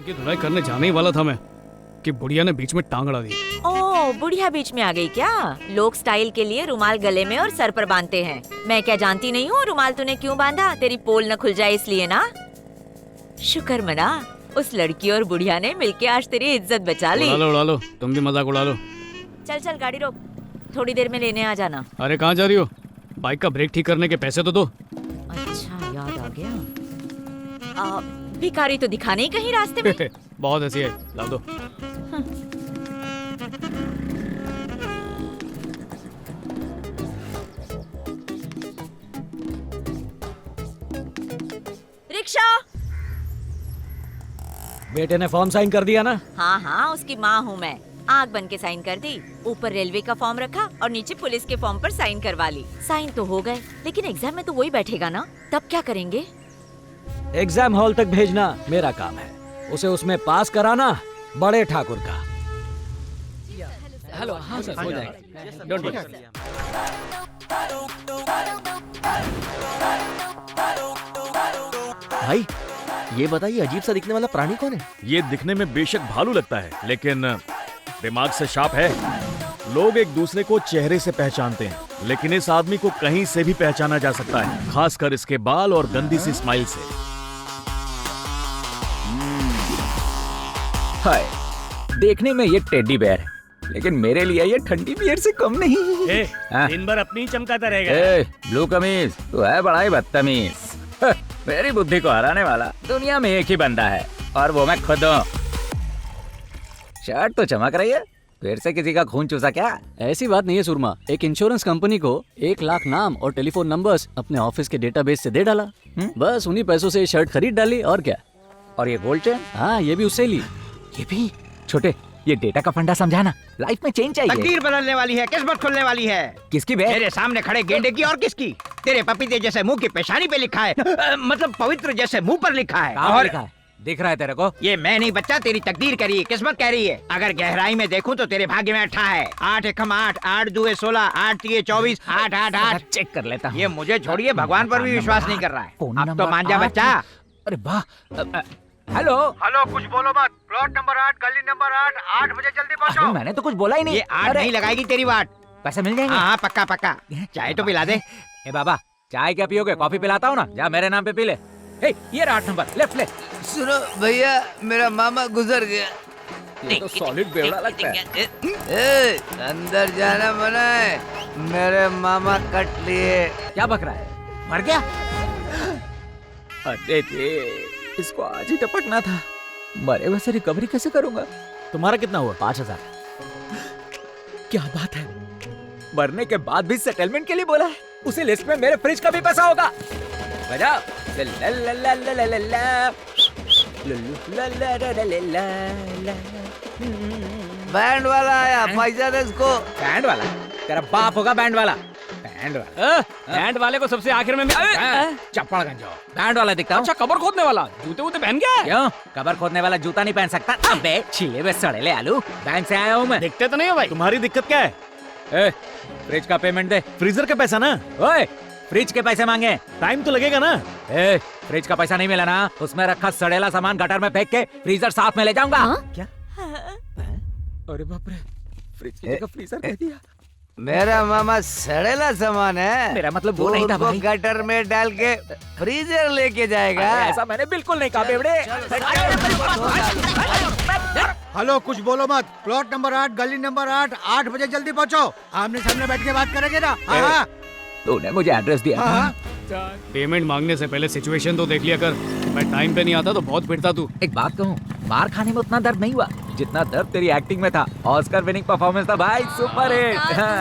उनकी धुलाई करने जाने ही वाला था मैं कि बुढ़िया ने बीच में टांग अड़ा दी। ओह, बुढ़िया बीच में आ गई क्या? लोग स्टाइल के लिए रुमाल गले में और सर पर बांधते हैं। मैं क्या जानती नहीं हूँ रुमाल तूने क्यों बांधा? तेरी पोल न खुल जाए इसलिए ना। शुक्र मना, उस लड़की और बुढ़िया ने मिलके आज तेरी इज्जत बचा ली। उड़ा लो, तुम भी मजाक उड़ा लो। चल चल गाड़ी रोक, थोड़ी देर में लेने आ जाना। अरे कहाँ जा रही हो? बाइक का ब्रेक ठीक करने के पैसे तो दो। अच्छा याद आ गया। भिखारी तो दिखा नहीं कहीं रास्ते में। बहुत हंसी है, ला दो। रिक्शा। बेटे ने फॉर्म साइन कर दिया ना? हाँ हाँ, उसकी माँ हूँ मैं। आग बन के साइन कर दी। ऊपर रेलवे का फॉर्म रखा और नीचे पुलिस के फॉर्म पर साइन करवा ली। साइन तो हो गए, लेकिन एग्जाम में तो वही बैठेगा ना, तब क्या करेंगे? एग्जाम हॉल तक भेजना मेरा काम है, उसे उसमें पास कराना बड़े ठाकुर का। हेलो, हाँ सर, हो जाएगा। Don't worry. भाई ये बताइए, अजीब सा दिखने वाला प्राणी कौन है? ये दिखने में बेशक भालू लगता है, लेकिन दिमाग से शार्प है। लोग एक दूसरे को चेहरे से पहचानते हैं, लेकिन इस आदमी को कहीं से भी पहचाना जा सकता है, खासकर इसके बाल और गंदी सी स्माइल से। हाय, देखने में ये टेडी बेयर है, लेकिन मेरे लिए ये ठंडी बियर से कम नहीं। दिन भर अपनी चमकाता रहेगा। ब्लू कमीज, तू है बड़ा ही बदतमीज। मेरी बुद्धि को हराने वाला दुनिया में एक ही बंदा है, और वो मैं खुद हूँ। शर्ट तो चमक रही है, फिर से किसी का खून चूसा क्या? ऐसी बात नहीं है सुरमा, एक इंश्योरेंस कंपनी को 1 लाख नाम और टेलीफोन नंबर्स अपने ऑफिस के डेटाबेस से दे डाला। बस उन्हीं पैसों से ये शर्ट खरीद डाली, और क्या। और ये गोल्ड चेन? हाँ, ये भी उससे ली। ये भी? छोटे, ये डेटा का फंडा समझाना, लाइफ में चेंज चाहिए। तकदीर बदलने वाली है, किस्मत खुलने वाली है। किसकी बे? मेरे सामने खड़े गेंडे की और किसकी? तेरे पपीते जैसे मुंह की पेशानी पे लिखा है, मतलब पवित्र जैसे मुंह पर लिखा है। और लिखा है? दिख रहा है तेरे को? ये मैं नहीं बच्चा, तेरी तकदीर कह रही है, किस्मत कह रही है। अगर गहराई में देखूं तो तेरे भाग्य में 8 है। 8 एकम 8, 8 दुए 16, 8 तिये 24, 8 8 8। चेक कर लेता हूँ। ये मुझे छोड़िए, भगवान पर भी विश्वास नहीं कर रहा है। अब तो मान जा बच्चा। अरे वाह। हेलो हेलो, कुछ बोलो मत। प्लॉट नंबर 8, गली नंबर 8, 8 बजे जल्दी पहुंचो। मैंने तो कुछ बोला ही नहीं। ये 8 नहीं लगाएगी तेरी बात। पैसे मिल जाएंगे? हाँ पक्का पक्का। चाय तो पिला दे। ए बाबा, चाय क्या पियोगे? कॉफी पिलाता हूँ ना, जा मेरे नाम पे पी ले। ये रहा 8 नंबर, लेफ्ट ले। सुनो भैया, मेरा मामा गुजर गया। ये तो सॉलिड बेवड़ा लगता है। ए, अंदर जाना मना है, मेरे मामा कट लिए। क्या बक रहा है? मर गया? अरे इसको आज ही टपकना था। मरे वैसे रिकवरी कैसे करूंगा? तुम्हारा कितना हुआ? 5000। क्या बात है, मरने के बाद भी सेटलमेंट के लिए बोला है। उसी लिस्ट में मेरे फ्रिज का भी पैसा होगा। बजाओ। बैंड वाला आया, पैसा दे इसको। बैंड वाला? तेरा बाप होगा बैंड वाला। बैंड वाला? बैंड वाले को सबसे आखिर में चप्पड़ गंजो। बैंड वाला दिखता हूँ। अच्छा, कबर खोदने वाला जूते वूते पहन गया? क्यों? कबर खोदने वाला जूता नहीं पहन सकता? अबे छिले में सड़ेले आलू, बैंक से आया हूँ मैं। दिखते तो नहीं हो भाई। तुम्हारी दिक्कत क्या है? फ्रिज का पेमेंट दे। फ्रीजर का पैसा ना? ओए, फ्रिज के पैसे मांगे। टाइम तो लगेगा ना? फ्रिज का पैसा नहीं मिला ना, उसमें रखा सड़ेला सामान गटर में फेंक के फ्रीजर साथ में ले जाऊंगा। क्या? अरे बाप रे, फ्रिज की जगह फ्रीजर कह दिया। मेरा मामा सड़ेला सामान है। मेरा मतलब वो नहीं था भाई। गटर में डाल के फ्रीजर लेके जाएगा। ऐसा मैंने बिल्कुल नहीं कहा बेवड़े। हेलो, कुछ बोलो मत। प्लॉट नंबर 8, गली नंबर 8, 8 बजे जल्दी पहुंचो। आमने सामने बैठ के बात करेंगे ना? हाँ। तूने मुझे एड्रेस दिया था। पेमेंट मांगने से पहले सिचुएशन तो देख लिया कर। मैं टाइम पे नहीं आता तो बहुत पिटता तू। एक बात कहूँ, मार खाने में उतना दर्द नहीं हुआ जितना दर्द तेरी एक्टिंग में था। ऑस्कर विनिंग परफॉर्मेंस था भाई, सुपर हिट।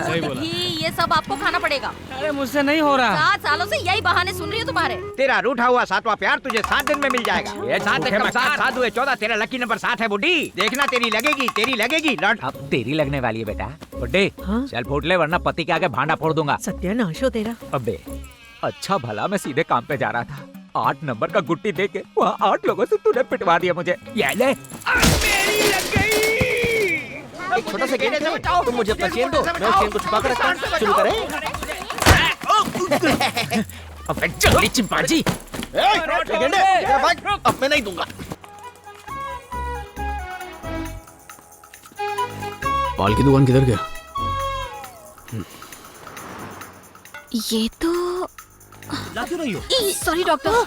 सही बोला। ये सब आपको खाना पड़ेगा। अरे मुझसे नहीं हो रहा। 7 सालों से यही बहाने सुन रही हूँ तुम्हारे। तेरा रूठा हुआ 7वां प्यार तुझे 7 दिन में मिल जाएगा। ये 7 एकम 7, 7 दुए 14, तेरा लकी नंबर 7 है बुड्ढी। देखना तेरी लगेगी, तेरी लगेगी। लौट। अब तेरी लगने वाली है बेटा। बुड्ढे, चल फूट ले, वरना पति के आगे भांडा फोड़ दूंगा। सत्यानाश हो तेरा। अबे अच्छा भला मैं सीधे काम पे जा रहा था, 8 नंबर का गुट्टी देके वहाँ 8 लोगों से तूने पिटवा दिया मुझे। ये ले। मेरी लग गई। एक छोटा सा गेम है, तुम मुझे अपना चेन दो, मैं उस चेन को छुपा कर रखता हूँ। शुरू करें? अबे जल्दी चिंपांजी। अब मैं नहीं दूंगा। पाल की दुकान किधर गया? ये तो क्यों नहीं हो? Sorry doctor.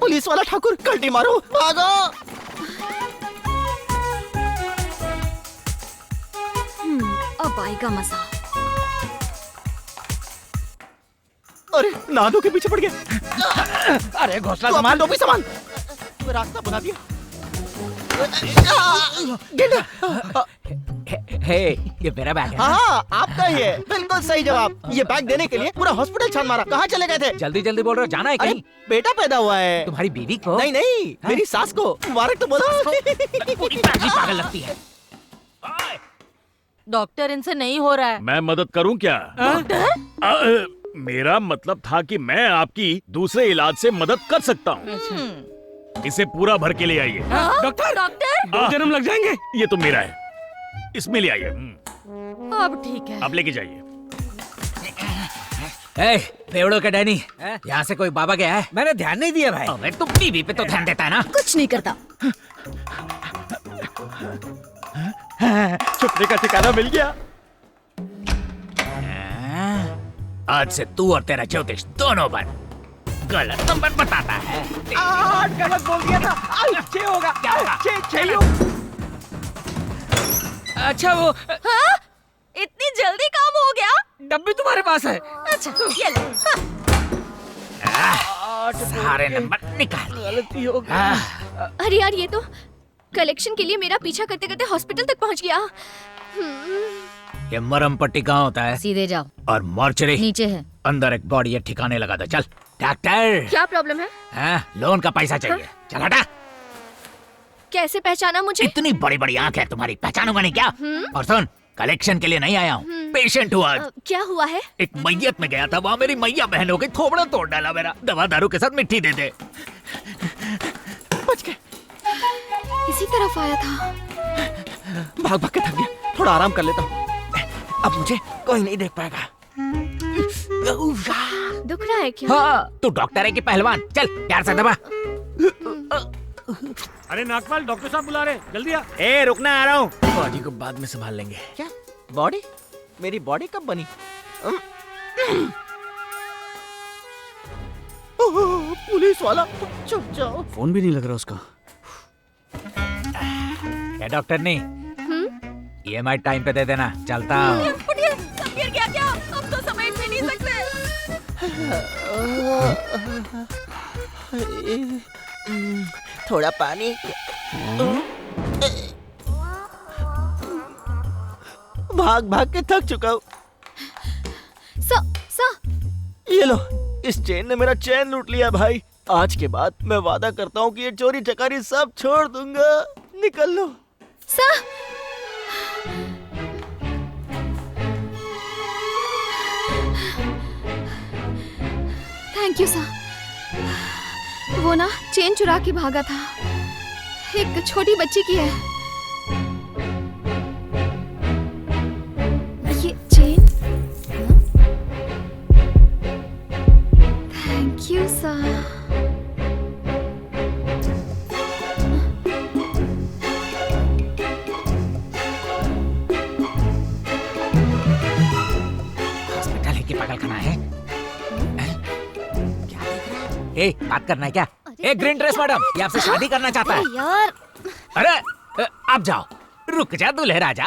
पुलिस वाला ठाकुर, कल्टी मारो, भागो। अब आएगा मजा। अरे नादो के पीछे पड़ गया। अरे घोसला तू संभाल। अपना टोपी संभाल। तुम्हें रास्ता बना दिया। गेंडा। हे, ये मेरा बैग है। हाँ, आपका ही है। बिल्कुल सही जवाब। ये बैग देने के लिए पूरा हॉस्पिटल छान मारा। कहाँ चले गए थे? जल्दी जल्दी बोल रहे हो, जाना है अरे कहीं? बेटा पैदा हुआ है। तुम्हारी बीवी को? नहीं नहीं, मेरी सास को। मुबारक तो बोलो। पूरी फैमिली पागल लगती है। डॉक्टर, इनसे नहीं हो रहा है। मैं मदद करूं क्या? मेरा मतलब था कि मैं आपकी दूसरे इलाज से मदद कर सकता हूँ। इसे पूरा भर के ले आइए। डॉक्टर, डॉक्टर, 2 जन्म लग जाएंगे। ये तो मेरा है, इसमें ले आइए। अब ठीक है। आप लेके जाइए। ए, पेड़ों के डैनी, यहाँ से कोई बाबा गया है? मैंने ध्यान नहीं दिया भाई। अबे तुम बीवी पे तो ध्यान देता है ना? कुछ नहीं करता। छुपने का ठिकाना मिल गया। आज से तू और तेरा ज्योतिष दोनों पर गलत नंबर बताता है। गलत बोल दिया था। 6 होगा। क्या होगा? 6 अच्छा, वो हाँ? इतनी जल्दी काम हो गया? डब्बी तुम्हारे पास है? अच्छा, ये ले। सारे नंबर निकाल दिए। गलती हो गई। अरे यार, ये तो कलेक्शन के लिए मेरा पीछा करते करते हॉस्पिटल तक पहुंच गया। ये मरम पट्टी कहाँ होता है? सीधे जाओ, और मॉर्चरी नीचे है। अंदर एक बॉडी है, ठिकाने लगा दो। चल डॉक्टर। क्या प्रॉब्लम है? लोन का पैसा चाहिए। चल हटा। कैसे पहचाना मुझे? इतनी बड़ी बड़ी आंख है तुम्हारी, पहचानूंगा नहीं क्या? और सुन, कलेक्शन के लिए नहीं आया हूँ, पेशेंट हुआ। क्या हुआ है? एक मैयत में गया था, वहाँ मेरी मैया बहन हो गई, थोबड़ा तोड़ डाला मेरा। दवा दारू के साथ मिट्टी दे दे। बच गए। इसी तरफ आया था। भाग भाग के थक गया, थोड़ा आराम कर लेता हूँ। अब मुझे कोई नहीं देख पाएगा। दुख रहा है क्या? हाँ, तू डॉक्टर है कि पहलवान? चल प्यार से दबा। अरे नागपाल, डॉक्टर साहब बुला रहे, जल्दी आ। ए, रुकना, आ रहा हूँ। बॉडी को बाद में संभाल लेंगे। क्या बॉडी? मेरी बॉडी कब बनी? पुलिस वाला, चुप जाओ। फोन भी नहीं लग रहा उसका। क्या डॉक्टर ने EMI टाइम पे दे देना। चलता हूँ। उठिए, सब गिर गया क्या? हम तो समेट भी नहीं सकते। थोड़ा पानी। भाग भाग के थक चुका हूँ। ये लो, इस चेन ने मेरा चैन लूट लिया भाई। आज के बाद मैं वादा करता हूँ कि ये चोरी चकारी सब छोड़ दूंगा। निकल लो। Thank you sir. वो ना चेन चुरा के भागा था। एक छोटी बच्ची की है ये chain. Thank you sir. Hospital है कि पागलखाना है? ए, बात करना है क्या? ए, ग्रीन ड्रेस मैडम, ये आपसे शादी करना चाहता है। यार, अरे आप जाओ, रुक जा दूल्हे राजा।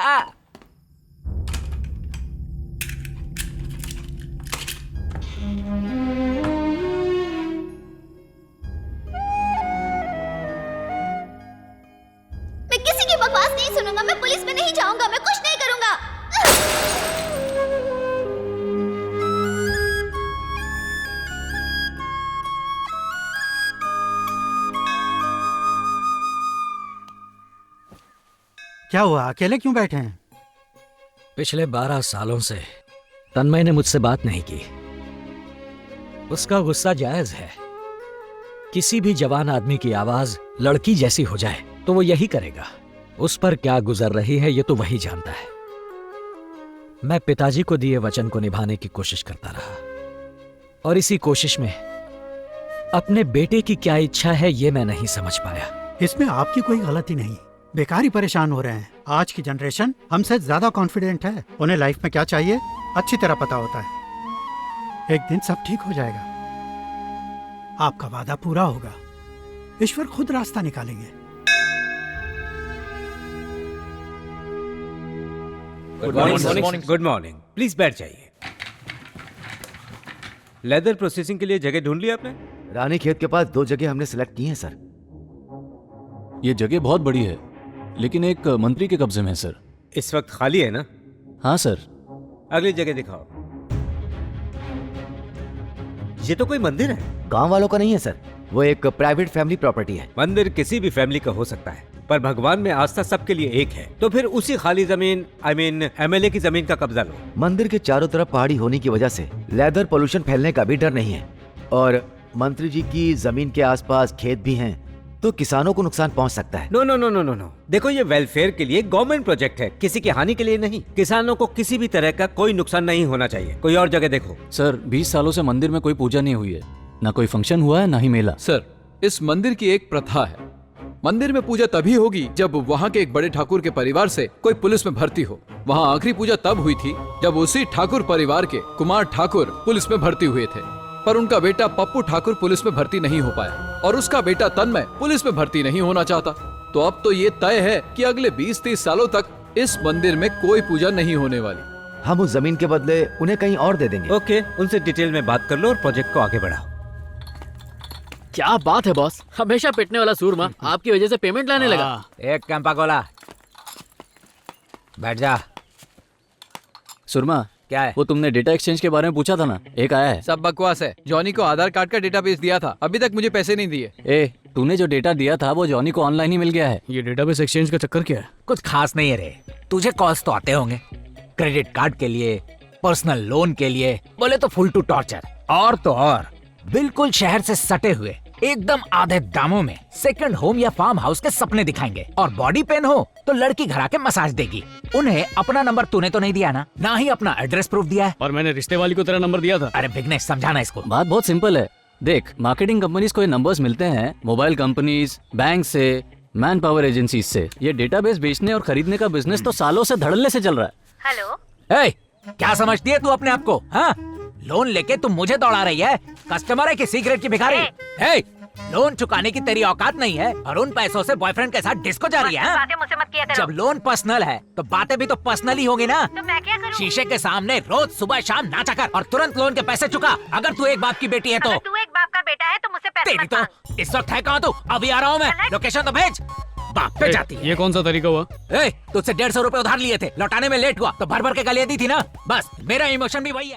मैं किसी की बकवास नहीं सुनूंगा। मैं पुलिस में नहीं जाऊंगा। मैं कुछ नहीं करूंगा। क्या हुआ? अकेले क्यों बैठे हैं? पिछले 12 सालों से तन्मय ने मुझसे बात नहीं की। उसका गुस्सा जायज है। किसी भी जवान आदमी की आवाज लड़की जैसी हो जाए तो वो यही करेगा। उस पर क्या गुजर रही है ये तो वही जानता है। मैं पिताजी को दिए वचन को निभाने की कोशिश करता रहा और इसी कोशिश में अपने बेटे की क्या इच्छा है ये मैं नहीं समझ पाया। इसमें आपकी कोई गलती नहीं। बेकार ही परेशान हो रहे हैं। आज की जनरेशन हमसे ज्यादा कॉन्फिडेंट है। उन्हें लाइफ में क्या चाहिए अच्छी तरह पता होता है। एक दिन सब ठीक हो जाएगा। आपका वादा पूरा होगा। ईश्वर खुद रास्ता निकालेंगे। Good morning. प्लीज बैठ जाइए। लेदर प्रोसेसिंग के लिए जगह ढूंढ ली आपने? रानी खेत के पास 2 जगह हमने सिलेक्ट की हैं सर। ये जगह बहुत बड़ी है, लेकिन एक मंत्री के कब्जे में है सर। इस वक्त खाली है ना? हाँ सर। अगली जगह दिखाओ। ये तो कोई मंदिर है। गांव वालों का नहीं है सर, वो एक प्राइवेट फैमिली प्रॉपर्टी है। मंदिर किसी भी फैमिली का हो सकता है, पर भगवान में आस्था सबके लिए एक है। तो फिर उसी खाली जमीन एमएलए की जमीन का कब्जा लो। मंदिर के चारों तरफ पहाड़ी होने की वजह से लेदर पोल्यूशन फैलने का भी डर नहीं है, और मंत्री जी की जमीन के आसपास खेत भी हैं, तो किसानों को नुकसान पहुंच सकता है। No no no no no no, देखो ये वेलफेयर के लिए गवर्नमेंट प्रोजेक्ट है, किसी की हानि के लिए नहीं। किसानों को किसी भी तरह का कोई नुकसान नहीं होना चाहिए। कोई और जगह देखो। सर 20 सालों से मंदिर में कोई पूजा नहीं हुई है, ना कोई फंक्शन हुआ है, ना ही मेला। सर इस मंदिर की एक प्रथा है, मंदिर में पूजा तभी होगी जब वहाँ के एक बड़े ठाकुर के परिवार से कोई पुलिस में भर्ती हो। वहाँ आखिरी पूजा तब हुई थी जब उसी ठाकुर परिवार के कुमार ठाकुर पुलिस में भर्ती हुए थे, पर उनका बेटा पप्पू ठाकुर पुलिस में भर्ती नहीं हो पाया और उसका बेटा तन्मय पुलिस में भर्ती नहीं होना चाहता। तो अब तो ये तय है कि अगले 20-30 सालों तक इस मंदिर में कोई पूजा नहीं होने वाली। हम उस जमीन के बदले उन्हें कहीं और दे देंगे। ओके, उनसे डिटेल में बात कर लो और प्रोजेक्ट को आगे बढ़ाओ। क्या बात है बॉस, हमेशा पिटने वाला सूरमा आपकी वजह से पेमेंट लाने लगा। एक कैंपा गोला, बैठ जा। सुरमा क्या है? वो तुमने डेटा एक्सचेंज के बारे में पूछा था ना, एक आया है। सब बकवास है। जॉनी को आधार कार्ड का डेटाबेस दिया था, अभी तक मुझे पैसे नहीं दिए। ए, तूने जो डेटा दिया था वो जॉनी को ऑनलाइन ही मिल गया है। ये डेटाबेस एक्सचेंज का चक्कर क्या है? कुछ खास नहीं है रे, तुझे कॉल्स तो आते होंगे क्रेडिट कार्ड के लिए, पर्सनल लोन के लिए, बोले तो फुल टू टॉर्चर। और तो और बिल्कुल शहर से सटे हुए एकदम आधे दामों में सेकंड होम या फार्म हाउस के सपने दिखाएंगे, और बॉडी पेन हो तो लड़की घर आके मसाज देगी। उन्हें अपना नंबर तूने तो नहीं दिया ना ही अपना एड्रेस प्रूफ दिया है। और मैंने रिश्ते वाली को तेरा नंबर दिया था। अरे बिगनेश, समझाना इसको। बात बहुत सिंपल है। देख, मार्केटिंग कंपनीज को ये नंबर्स मिलते हैं मोबाइल कंपनीज, बैंक से, मैन पावर एजेंसीज से। ये डेटाबेस बेचने और खरीदने का बिजनेस तो सालों से धड़ल्ले से चल रहा है। हेलो, क्या समझती है तू अपने आप को? हाँ, लोन लेके तुम मुझे दौड़ा रही है? कस्टमर है कि सीक्रेट की भिखारी? हे, लोन चुकाने की तेरी औकात नहीं है और उन पैसों से बॉयफ्रेंड के साथ डिस्को जा रही है। बातें मुझसे मत किया करो। जब लोन पर्सनल है तो बातें भी तो पर्सनल ही होगी ना। तो मैं क्या करूं? शीशे के सामने रोज सुबह शाम नाचा कर और तुरंत लोन के पैसे चुका। अगर तू एक बाप की बेटी है तो। अगर तू एक बाप का बेटा है तो मुझसे पैसे तेरी मत मांग। तो इस वक्त है कहाँ तू? अभी आ रहा हूँ मैं, लोकेशन तो भेज। बाप पे जाती है। ये कौन सा तरीका हुआ? तुझसे 150 रुपए उधार लिए थे, लौटाने में लेट हुआ तो भर भर के गालियां दी थी ना। बस मेरा इमोशन भी वही है।